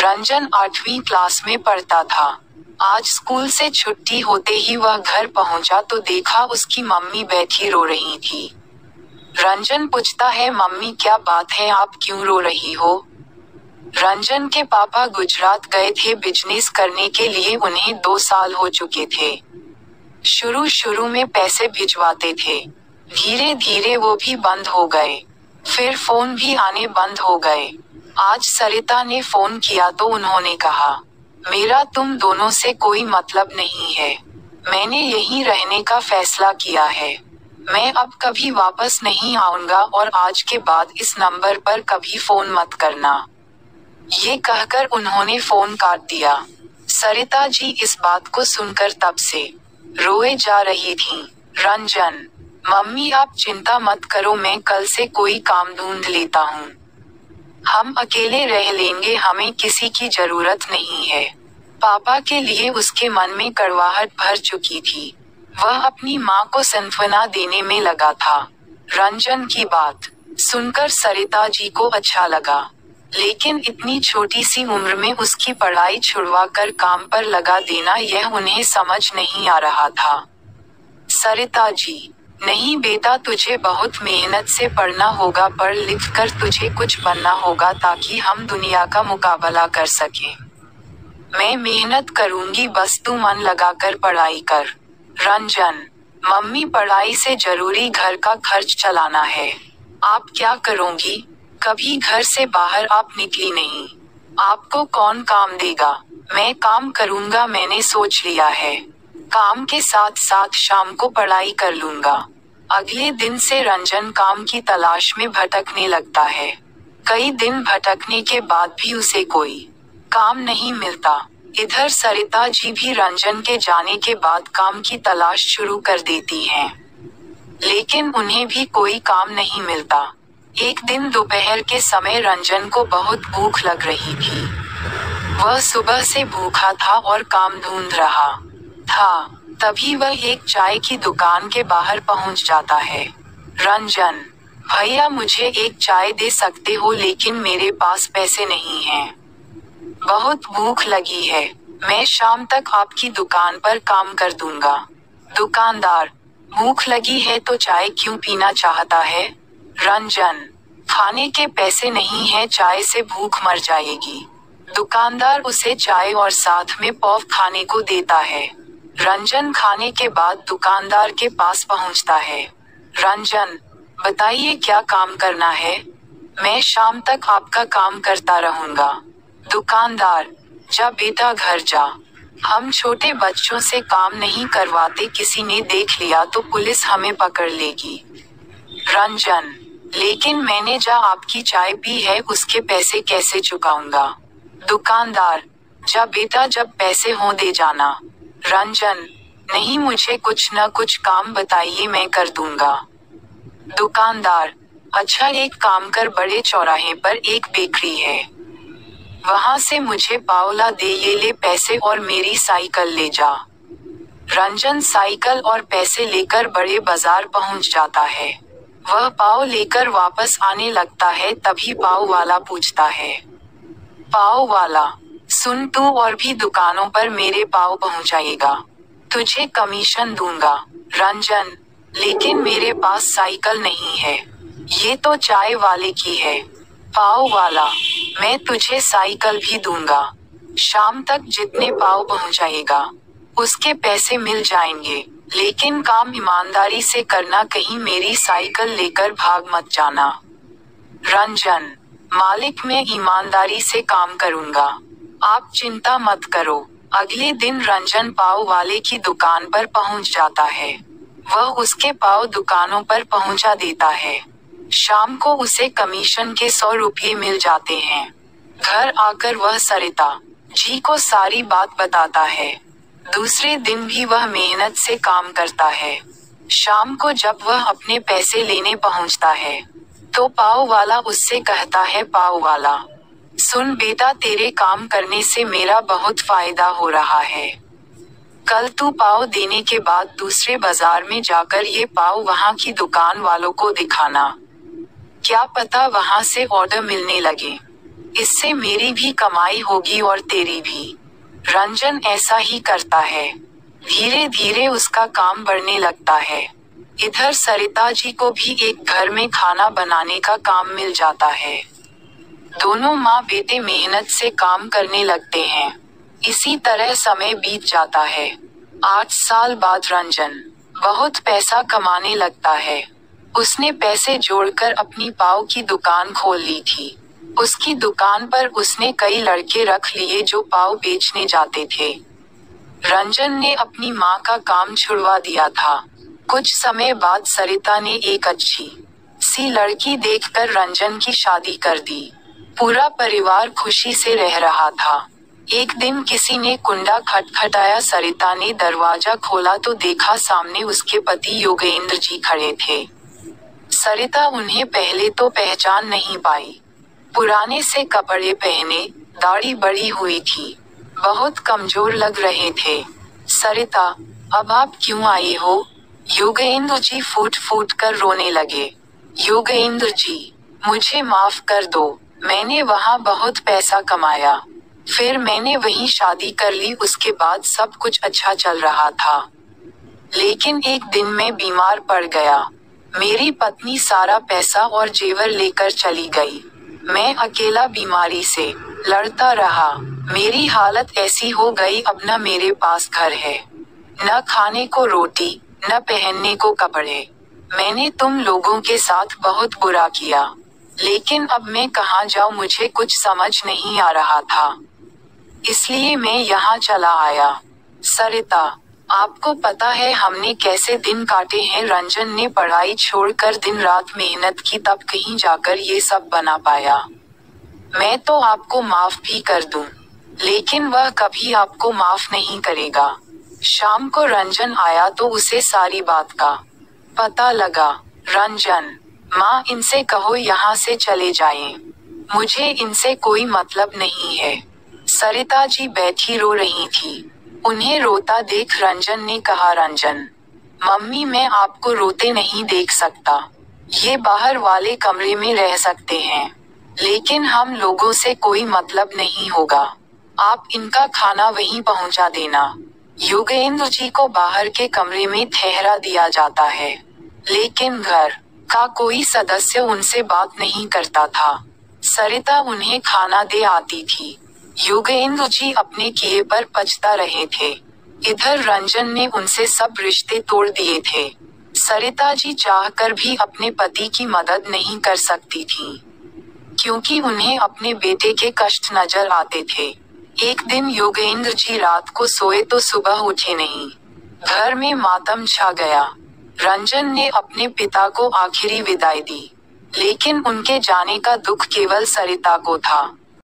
रंजन 8वीं क्लास में पढ़ता था। आज स्कूल से छुट्टी होते ही वह घर पहुंचा तो देखा उसकी मम्मी बैठी रो रही थी। रंजन पूछता है, मम्मी क्या बात है, आप क्यों रो रही हो? रंजन के पापा गुजरात गए थे बिजनेस करने के लिए, उन्हें 2 साल हो चुके थे। शुरू शुरू में पैसे भिजवाते थे, धीरे धीरे वो भी बंद हो गए, फिर फोन भी आने बंद हो गए। आज सरिता ने फोन किया तो उन्होंने कहा, मेरा तुम दोनों से कोई मतलब नहीं है, मैंने यहीं रहने का फैसला किया है, मैं अब कभी वापस नहीं आऊंगा और आज के बाद इस नंबर पर कभी फोन मत करना। ये कहकर उन्होंने फोन काट दिया। सरिता जी इस बात को सुनकर तब से रोए जा रही थीं। रंजन, मम्मी आप चिंता मत करो, मैं कल से कोई काम ढूंढ लेता हूँ, हम अकेले रह लेंगे, हमें किसी की जरूरत नहीं है। पापा के लिए उसके मन में कड़वाहट भर चुकी थी। वह अपनी माँ को सांत्वना देने में लगा था। रंजन की बात सुनकर सरिता जी को अच्छा लगा, लेकिन इतनी छोटी सी उम्र में उसकी पढ़ाई छुड़वा कर काम पर लगा देना, यह उन्हें समझ नहीं आ रहा था। सरिता जी, नहीं बेटा, तुझे बहुत मेहनत से पढ़ना होगा, पढ़ लिख कर तुझे कुछ बनना होगा ताकि हम दुनिया का मुकाबला कर सकें। मैं मेहनत करूंगी, बस तू मन लगाकर पढ़ाई कर। रंजन, मम्मी पढ़ाई से जरूरी घर का खर्च चलाना है, आप क्या करोगी? कभी घर से बाहर आप निकली नहीं, आपको कौन काम देगा? मैं काम करूंगा, मैंने सोच लिया है, काम के साथ साथ शाम को पढ़ाई कर लूंगा। अगले दिन से रंजन काम की तलाश में भटकने लगता है। कई दिन भटकने के बाद भी उसे कोई काम नहीं मिलता। इधर सरिता जी भी रंजन के जाने के बाद काम की तलाश शुरू कर देती हैं, लेकिन उन्हें भी कोई काम नहीं मिलता। एक दिन दोपहर के समय रंजन को बहुत भूख लग रही थी। वह सुबह से भूखा था और काम ढूंढ रहा था। तभी वह एक चाय की दुकान के बाहर पहुंच जाता है। रंजन, भैया मुझे एक चाय दे सकते हो, लेकिन मेरे पास पैसे नहीं हैं। बहुत भूख लगी है, मैं शाम तक आपकी दुकान पर काम कर दूंगा। दुकानदार, भूख लगी है तो चाय क्यों पीना चाहता है? रंजन, खाने के पैसे नहीं है, चाय से भूख मर जाएगी। दुकानदार उसे चाय और साथ में पॉप खाने को देता है। रंजन खाने के बाद दुकानदार के पास पहुंचता है। रंजन, बताइए क्या काम करना है? मैं शाम तक आपका काम करता रहूंगा। दुकानदार, जा बेटा घर जा, हम छोटे बच्चों से काम नहीं करवाते, किसी ने देख लिया तो पुलिस हमें पकड़ लेगी। रंजन, लेकिन मैंने जा आपकी चाय पी है, उसके पैसे कैसे चुकाऊंगा? दुकानदार, जा बेटा, जब पैसे हों दे जाना। रंजन, नहीं, मुझे कुछ न कुछ काम बताइए, मैं कर दूंगा। दुकानदार, अच्छा एक काम कर, बड़े चौराहे पर एक बेकरी है, वहां से मुझे पाव ला दे, ये ले पैसे और मेरी साइकिल ले जा। रंजन साइकिल और पैसे लेकर बड़े बाजार पहुंच जाता है। वह पाव लेकर वापस आने लगता है, तभी पाव वाला पूछता है, पाव वाला, सुन, तू और भी दुकानों पर मेरे पाव पहुंचाएगा, तुझे कमीशन दूंगा। रंजन, लेकिन मेरे पास साइकिल नहीं है, ये तो चाय वाले की है। पाव वाला, मैं तुझे साइकिल भी दूंगा, शाम तक जितने पाव पहुंचाएगा उसके पैसे मिल जाएंगे, लेकिन काम ईमानदारी से करना, कहीं मेरी साइकिल लेकर भाग मत जाना। रंजन, मालिक मैं ईमानदारी से काम करूंगा, आप चिंता मत करो। अगले दिन रंजन पाव वाले की दुकान पर पहुंच जाता है। वह उसके पाव दुकानों पर पहुंचा देता है। शाम को उसे कमीशन के 100 रुपये मिल जाते हैं। घर आकर वह सरिता जी को सारी बात बताता है। दूसरे दिन भी वह मेहनत से काम करता है। शाम को जब वह अपने पैसे लेने पहुंचता है तो पाव वाला उससे कहता है, पाव वाला, सुन बेटा, तेरे काम करने से मेरा बहुत फायदा हो रहा है। कल तू पाव देने के बाद दूसरे बाजार में जाकर ये पाव वहां की दुकान वालों को दिखाना, क्या पता वहां से ऑर्डर मिलने लगे। इससे मेरी भी कमाई होगी और तेरी भी। रंजन ऐसा ही करता है। धीरे धीरे उसका काम बढ़ने लगता है। इधर सरिता जी को भी एक घर में खाना बनाने का काम मिल जाता है। दोनों माँ बेटे मेहनत से काम करने लगते हैं। इसी तरह समय बीत जाता है। 8 साल बाद रंजन बहुत पैसा कमाने लगता है। उसने पैसे जोड़कर अपनी पाव की दुकान खोल ली थी। उसकी दुकान पर उसने कई लड़के रख लिए जो पाव बेचने जाते थे। रंजन ने अपनी माँ का काम छुड़वा दिया था। कुछ समय बाद सरिता ने एक अच्छी सी लड़की देखकर रंजन की शादी कर दी। पूरा परिवार खुशी से रह रहा था। एक दिन किसी ने कुंडा खटखटाया। सरिता ने दरवाजा खोला तो देखा सामने उसके पति योगेंद्र जी खड़े थे। सरिता उन्हें पहले तो पहचान नहीं पाई। पुराने से कपड़े पहने, दाढ़ी बढ़ी हुई थी, बहुत कमजोर लग रहे थे। सरिता, अब आप क्यों आई हो? योगेंद्र जी फूट फूट कर रोने लगे। योगेंद्र जी, मुझे माफ कर दो, मैंने वहाँ बहुत पैसा कमाया, फिर मैंने वहीं शादी कर ली। उसके बाद सब कुछ अच्छा चल रहा था, लेकिन एक दिन मैं बीमार पड़ गया। मेरी पत्नी सारा पैसा और जेवर लेकर चली गई। मैं अकेला बीमारी से लड़ता रहा। मेरी हालत ऐसी हो गई, अब न मेरे पास घर है, न खाने को रोटी, न पहनने को कपड़े। मैंने तुम लोगों के साथ बहुत बुरा किया, लेकिन अब मैं कहाँ जाऊँ, मुझे कुछ समझ नहीं आ रहा था, इसलिए मैं यहाँ चला आया। सरिता, आपको पता है हमने कैसे दिन काटे हैं? रंजन ने पढ़ाई छोड़कर दिन रात मेहनत की, तब कहीं जाकर ये सब बना पाया। मैं तो आपको माफ भी कर दूं, लेकिन वह कभी आपको माफ नहीं करेगा। शाम को रंजन आया तो उसे सारी बात का पता लगा। रंजन, माँ इनसे कहो यहाँ से चले जाएं, मुझे इनसे कोई मतलब नहीं है। सरिता जी बैठी रो रही थी। उन्हें रोता देख रंजन ने कहा, रंजन, मम्मी मैं आपको रोते नहीं देख सकता। ये बाहर वाले कमरे में रह सकते हैं, लेकिन हम लोगों से कोई मतलब नहीं होगा। आप इनका खाना वहीं पहुंचा देना। योगेंद्र जी को बाहर के कमरे में ठहरा दिया जाता है, लेकिन घर का कोई सदस्य उनसे बात नहीं करता था। सरिता उन्हें खाना दे आती थी। योगेंद्र जी अपने किए पर पछता रहे थे। इधर रंजन ने उनसे सब रिश्ते तोड़ दिए थे। सरिता जी चाहकर भी अपने पति की मदद नहीं कर सकती थीं, क्योंकि उन्हें अपने बेटे के कष्ट नजर आते थे। एक दिन योगेंद्र जी रात को सोए तो सुबह उठे नहीं। घर में मातम छा गया। रंजन ने अपने पिता को आखिरी विदाई दी, लेकिन उनके जाने का दुख केवल सरिता को था।